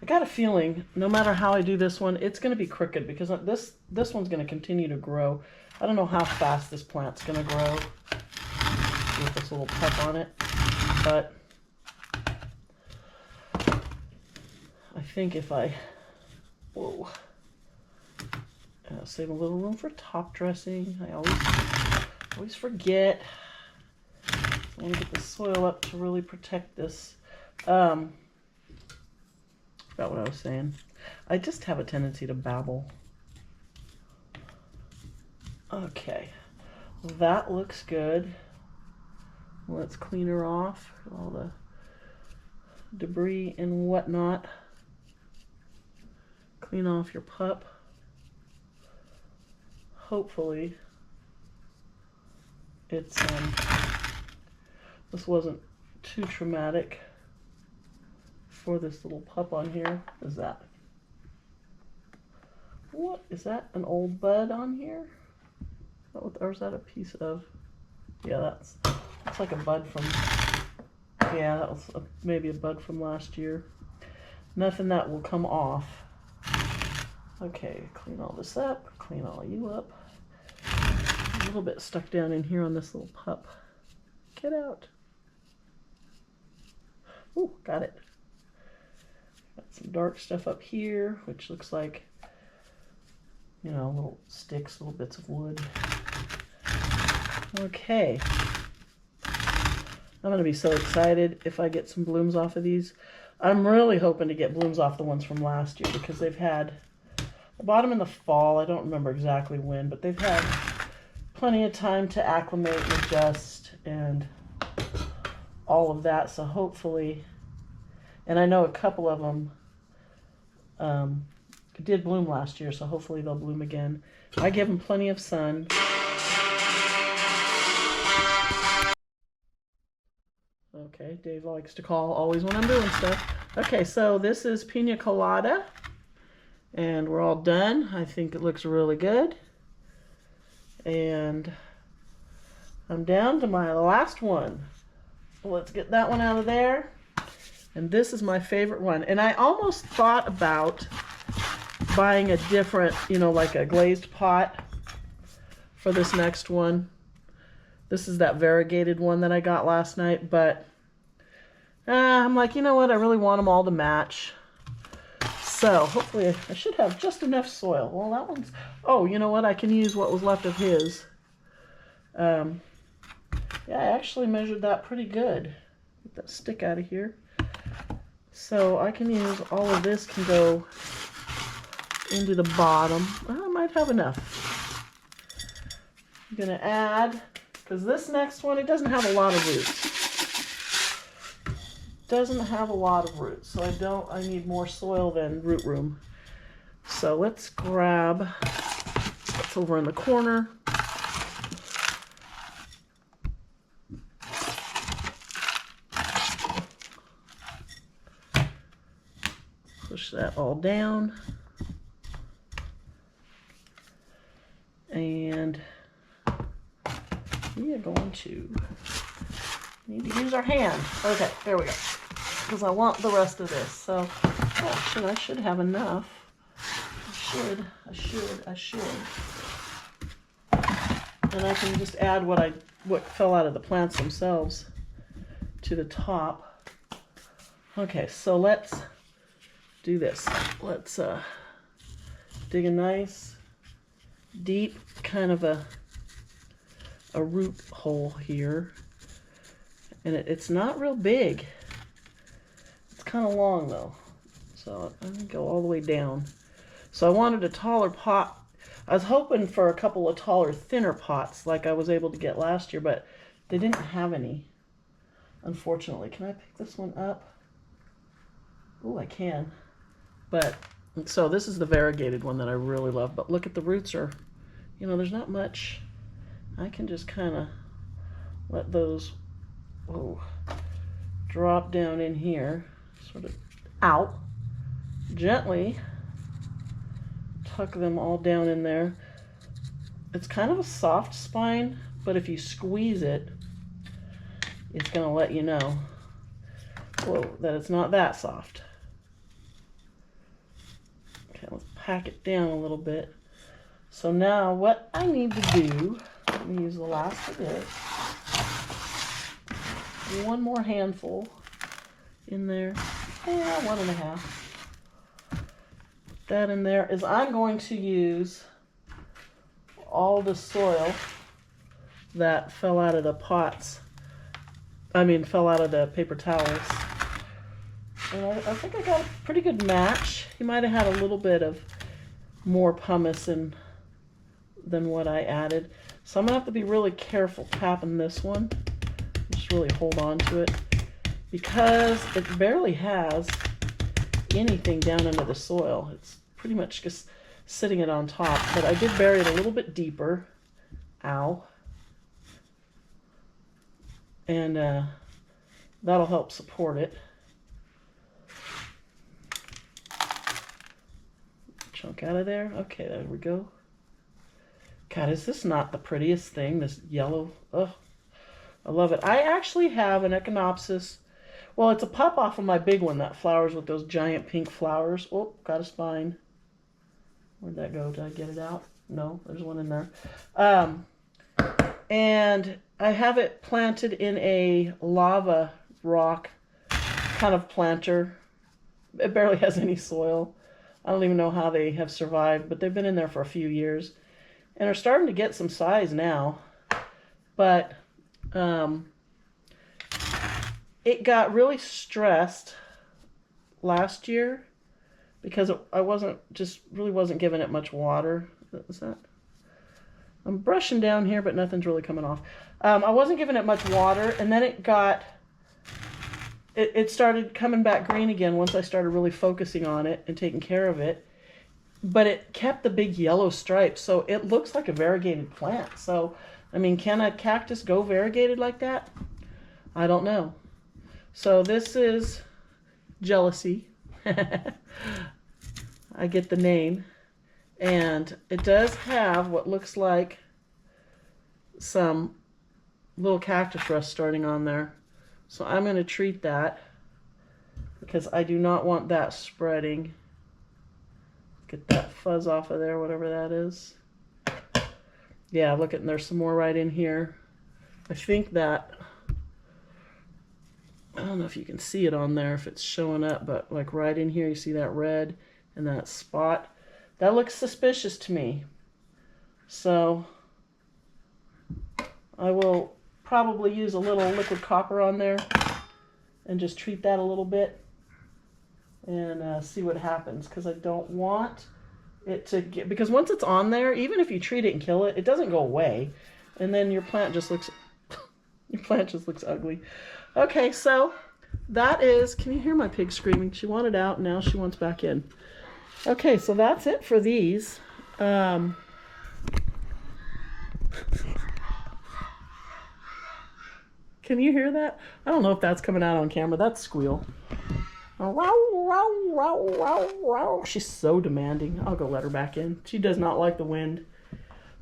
I got a feeling no matter how I do this one, it's going to be crooked because this one's going to continue to grow. I don't know how fast this plant's going to grow with this little pup on it, but I think if I, save a little room for top dressing. I always forget. I want to get the soil up to really protect this. Forgot what I was saying. I just have a tendency to babble. Okay, that looks good. Let's clean her off, all the debris and whatnot. Clean off your pup. Hopefully it's this wasn't too traumatic for this little pup on here. What is that? What is that? An old bud on here? Or is that a piece of? Yeah, that's like a bud from. Yeah, that was maybe a bud from last year. Nothing that will come off. Okay, clean all this up. Clean all you up. A little bit stuck down in here on this little pup. Get out. Ooh, got it. Got some dark stuff up here, which looks like, you know, little sticks, little bits of wood. Okay. I'm going to be so excited if I get some blooms off of these. I'm really hoping to get blooms off the ones from last year because they've had, I bought them in the fall. I don't remember exactly when, but they've had plenty of time to acclimate and adjust and all of that. So hopefully, and I know a couple of them did bloom last year, so hopefully they'll bloom again. I give them plenty of sun. Okay, Dave likes to call always when I'm doing stuff. Okay, so this is Pina Colada, and we're all done. I think it looks really good. And I'm down to my last one. Let's get that one out of there. And this is my favorite one. And I almost thought about buying a different, you know, like a glazed pot for this next one. This is that variegated one that I got last night, but I'm like, you know what? I really want them all to match. So hopefully I should have just enough soil. Well, that one's, oh, you know what? I can use what was left of his. Yeah, I actually measured that pretty good. Get that stick out of here. So I can use all of this, can go into the bottom. Well, I might have enough. I'm going to add, because this next one, it doesn't have a lot of roots. Doesn't have a lot of roots, so I need more soil than root room. So let's grab what's over in the corner. Push that all down. And we are going to need to use our hand. Okay, there we go. Because I want the rest of this. So I should have enough. I should. And I can just add what fell out of the plants themselves to the top. Okay, so let's do this. Let's dig a nice, deep kind of a root hole here. And it's not real big. It's kind of long though. So I'm going to go all the way down. So I wanted a taller pot. I was hoping for a couple of taller, thinner pots like I was able to get last year, but they didn't have any, unfortunately. Can I pick this one up? Oh, I can. But, so this is the variegated one that I really love, but look at the roots are, you know, there's not much. I can just kind of let those, drop down in here, sort of out, gently tuck them all down in there. It's kind of a soft spine, but if you squeeze it, it's going to let you know, that it's not that soft. Okay, let's pack it down a little bit. So now what I need to do, let me use the last of this. One more handful in there. Yeah, 1.5. That in there is I'm going to use all the soil that fell out of the pots. Fell out of the paper towels. And I think I got a pretty good match. He might have had a little bit of more pumice than what I added. So I'm going to have to be really careful tapping this one. Just really hold on to it because it barely has anything down into the soil. It's pretty much just sitting it on top, but I did bury it a little bit deeper. Ow. And that'll help support it. Chunk out of there. Okay, there we go. God, is this not the prettiest thing? This yellow. Oh, I love it. I actually have an Echinopsis. Well, it's a pop off of my big one that flowers with those giant pink flowers. Oh, got a spine. Where'd that go? Did I get it out? No, there's one in there. And I have it planted in a lava rock kind of planter. It barely has any soil. I don't even know how they have survived, but they've been in there for a few years and are starting to get some size now. But it got really stressed last year because I wasn't giving it much water. Is that? I'm brushing down here, but nothing's really coming off. I wasn't giving it much water, and then it started coming back green again once I started really focusing on it and taking care of it. But it kept the big yellow stripes, so it looks like a variegated plant. So, can a cactus go variegated like that? I don't know. So this is Jealousy. I get the name. And it does have what looks like some little cactus rust starting on there. So I'm going to treat that because I do not want that spreading. Get that fuzz off of there, whatever that is. Yeah, look at, there's some more right in here. I think that, I don't know if you can see it on there, if it's showing up, but like right in here, you see that red and that spot. That looks suspicious to me. So I will probably use a little liquid copper on there and just treat that a little bit and see what happens, because I don't want it to get, because once it's on there, even if you treat it and kill it, it doesn't go away, and then your plant just looks ugly. Okay, so that is, can you hear my pig screaming? She wanted out, now she wants back in. Okay, so that's it for these. Can you hear that? I don't know if that's coming out on camera. That's Squeal. She's so demanding. I'll go let her back in. She does not like the wind.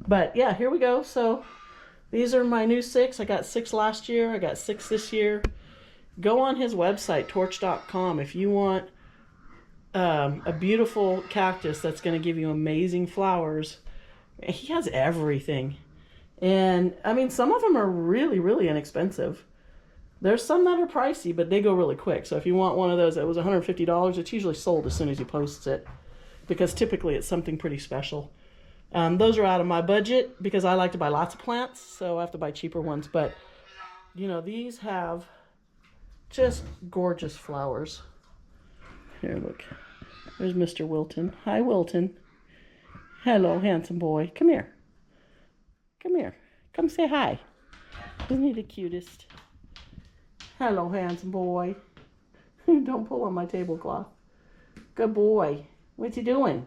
But yeah, here we go. So these are my new 6. I got 6 last year. I got 6 this year. Go on his website, torch.com, if you want a beautiful cactus that's going to give you amazing flowers. He has everything. And I mean, some of them are really, really inexpensive. There's some that are pricey, but they go really quick. So if you want one of those that was $150, it's usually sold as soon as he posts it, because typically it's something pretty special. Those are out of my budget because I like to buy lots of plants, so I have to buy cheaper ones. But, you know, these have just gorgeous flowers. Here, look. There's Mr. Wilton. Hi, Wilton. Hello, handsome boy. Come here. Come here. Come say hi. Isn't he the cutest? Hello, handsome boy. Don't pull on my tablecloth. Good boy. What's he doing?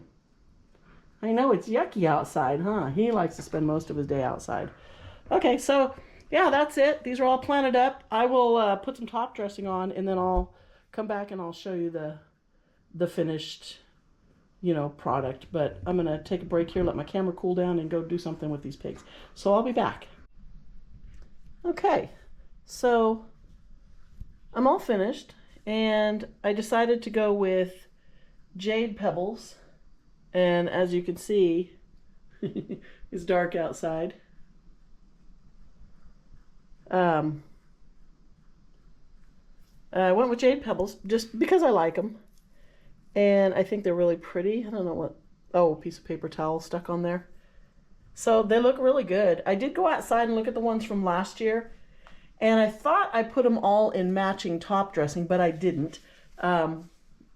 I know it's yucky outside, huh? He likes to spend most of his day outside. Okay, so yeah, that's it. These are all planted up. I will put some top dressing on, and then I'll come back and I'll show you the finished, you know, product. But I'm going to take a break here, let my camera cool down, and go do something with these pigs. So I'll be back. Okay, so I'm all finished, and I decided to go with jade pebbles. And as you can see, it's dark outside. I went with jade pebbles just because I like them. And I think they're really pretty. I don't know what... Oh, a piece of paper towel stuck on there. So they look really good. I did go outside and look at the ones from last year. And I thought I put them all in matching top dressing, but I didn't.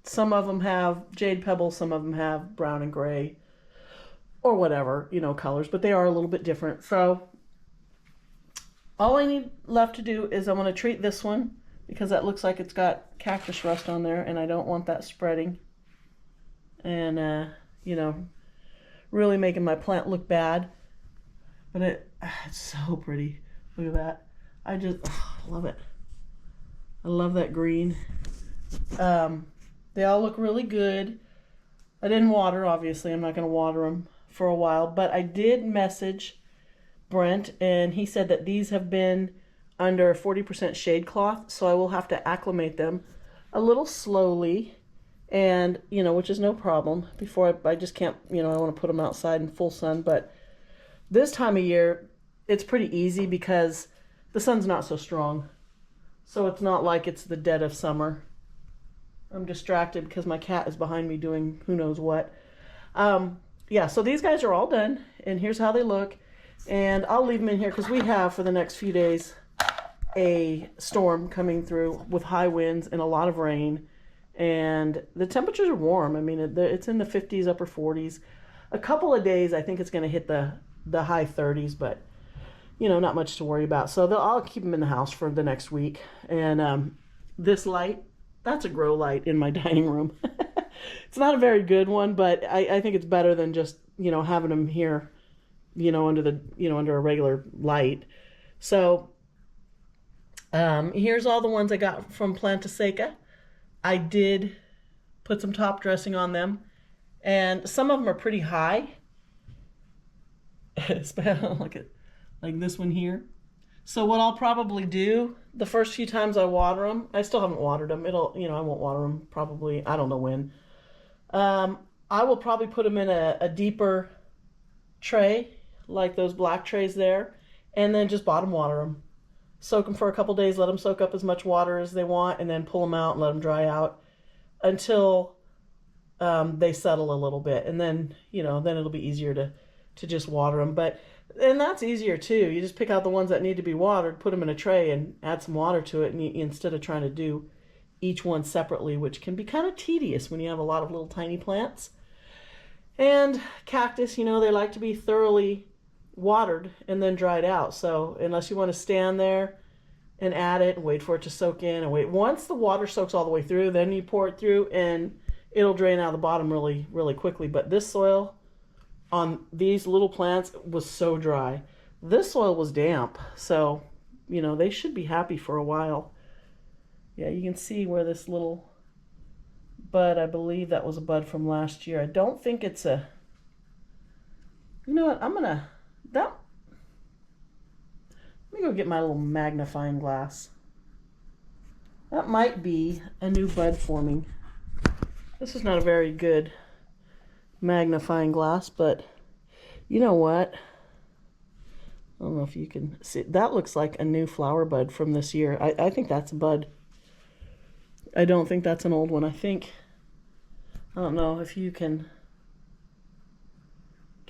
Some of them have jade pebbles, some of them have brown and gray, or whatever, you know, colors, but they are a little bit different. So all I need left to do is I'm going to treat this one, because that looks like it's got cactus rust on there, and I don't want that spreading and, you know, really making my plant look bad. But it's so pretty. Look at that. I just love it. I love that green. They all look really good. I didn't water, obviously. I'm not going to water them for a while. But I did message Brent, and he said that these have been under 40% shade cloth. So I will have to acclimate them a little slowly. And, you know, which is no problem. Before I just can't, you know, I want to put them outside in full sun. But this time of year, it's pretty easy because the sun's not so strong. So it's not like it's the dead of summer. I'm distracted because my cat is behind me doing who knows what. Yeah, so these guys are all done, and here's how they look. And I'll leave them in here because we have, for the next few days, a storm coming through with high winds and a lot of rain. And the temperatures are warm. I mean, it's in the 50s, upper 40s. A couple of days, I think it's going to hit the high 30s, but, you know, not much to worry about. So I'll keep them in the house for the next week. And this light, that's a grow light in my dining room. It's not a very good one, but I think it's better than just, you know, having them here, you know, under a regular light. So here's all the ones I got from Plantaseca. I did put some top dressing on them, and some of them are pretty high. Look at like this one here. So what I'll probably do, the first few times I water them, I still haven't watered them. I won't water them probably, I don't know when. I will probably put them in a deeper tray, like those black trays there, and then just bottom water them. Soak them for a couple days, let them soak up as much water as they want, and then pull them out and let them dry out until they settle a little bit. And then, you know, then it'll be easier to just water them. And that's easier too. You just pick out the ones that need to be watered, put them in a tray, and add some water to it, and instead of trying to do each one separately, which can be kind of tedious when you have a lot of little tiny plants. And cactus, you know, they like to be thoroughly watered and then dried out. So unless you want to stand there and add it and wait for it to soak in and wait, once the water soaks all the way through, then you pour it through and it'll drain out of the bottom really, really quickly. But this soil on these little plants was so dry. This soil was damp, so, you know, they should be happy for a while. Yeah, you can see where this little bud, I believe that was a bud from last year. I don't think it's a, you know what, let me go get my little magnifying glass. That might be a new bud forming. This is not a very good magnifying glass, but you know what? I don't know if you can see. That looks like a new flower bud from this year. I think that's a bud. I don't think that's an old one. I don't know if you can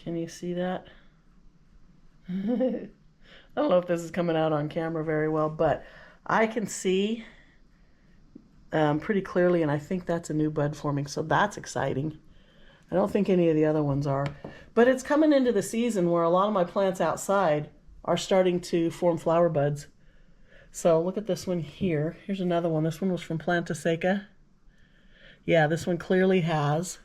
you see that? I don't know if this is coming out on camera very well, but I can see pretty clearly, and I think that's a new bud forming, so that's exciting. I don't think any of the other ones are, but it's coming into the season where a lot of my plants outside are starting to form flower buds. So look at this one here. Here's another one. This one was from Planta Seca. Yeah, this one clearly has.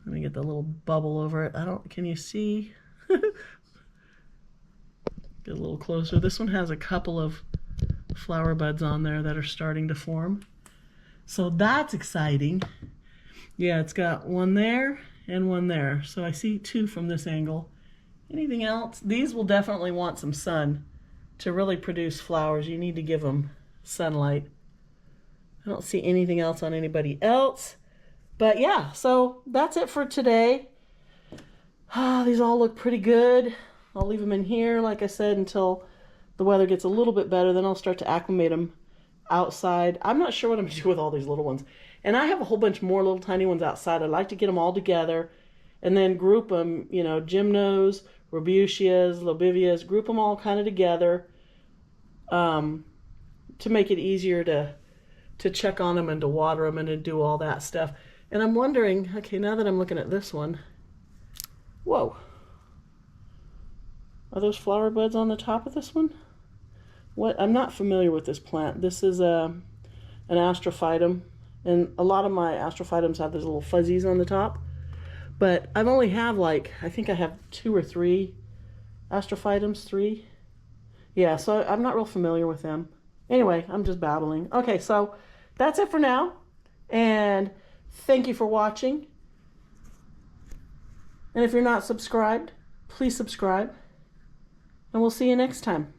Let me get the little bubble over it. Can you see? Get a little closer. This one has a couple of flower buds on there that are starting to form. So that's exciting. Yeah, it's got one there and one there. So I see two from this angle. Anything else? These will definitely want some sun to really produce flowers. You need to give them sunlight. I don't see anything else on anybody else. But yeah, so that's it for today. These all look pretty good. I'll leave them in here, like I said, until the weather gets a little bit better. Then I'll start to acclimate them outside. I'm not sure what I'm going to do with all these little ones. And I have a whole bunch more little tiny ones outside. I'd like to get them all together and then group them, you know, gymnos, Rubiusias, Lobivias, group them all kind of together to make it easier to check on them and to water them and to do all that stuff. And I'm wondering, okay, now that I'm looking at this one, whoa, are those flower buds on the top of this one? What? I'm not familiar with this plant. This is an astrophytum, and a lot of my astrophytums have those little fuzzies on the top. But I've only have like, I think I have 2 or 3 astrophytums, 3. Yeah, so I'm not real familiar with them. Anyway, I'm just babbling. Okay, so that's it for now. And thank you for watching. And if you're not subscribed, please subscribe. And we'll see you next time.